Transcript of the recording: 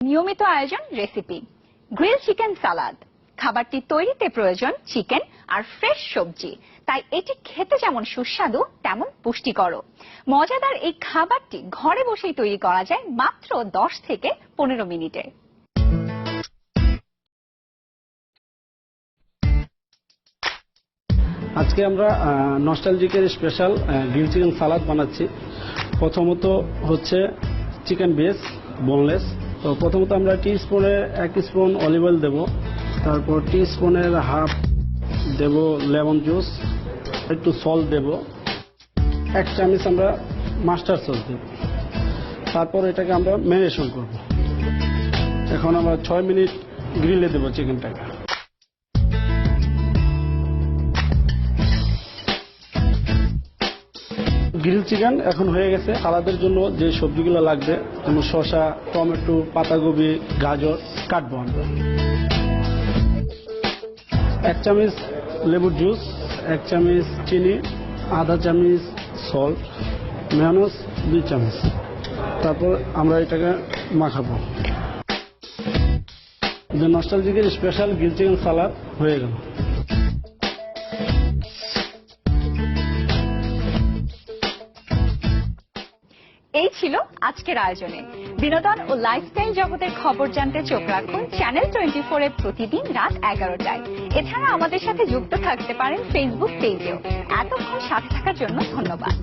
নিয়মিত আয়োজন recipe grill chicken সালাদ। খাবারটি তৈরিতে প্রয়োজন চিকেন আর ফ্রেশ সবজি, তাই এটি খেতে যেমন সুস্বাদু তেমন পুষ্টিকরও। মজাদার এই খাবারটি ঘরে বসেই তৈরি করা যায় মাত্র 10 থেকে 15 মিনিটে। আজকে আমরা নস্টালজিকের স্পেশাল গ্রিল চিকেন সালাদ বানাচ্ছি। প্রথমত হচ্ছে চিকেন বেস বোনলেস। তো প্রথমত আমরা টিস্পুনে 1 স্পুন অলিভ অয়েল দেব, তারপর টিস্পুনের হাফ দেব লেমন জুস, একটু সল্ট দেব, 1 চামচ আমরা মাস্টার্ড সস দেব। তারপর এটাকে আমরা ম্যারিনেশন করব। এখন আমরা 6 মিনিট গ্রিলে দেব চিকেনটাকে। গ্রিল চিকেন এখন হয়ে গেছে। সালাদের জন্য যে সবজিগুলো লাগবে যেমন শসা, টমেটো, পাতাকপি, গাজর কাটবো আমরা। 1 চামচ লেবুর জুস, 1 চামচ চিনি, আধা চামচ সল্ট, মেয়োনিজ 2 চামচ। তারপর আমরা এটাকে মাখাবো। যে নস্টালজিকের স্পেশাল গ্রিল চিকেন সালাদ হয়ে গেল। এই ছিল আজকের আয়োজনে। বিনোদন ও লাইফস্টাইল জগতের খবর জানতে চোখ রাখুন চ্যানেল 24 এ প্রতিদিন রাত 11টায়। এছাড়া আমাদের সাথে যুক্ত থাকতে পারেন ফেসবুক পেজেও। এতক্ষণ সাথে থাকার জন্য ধন্যবাদ।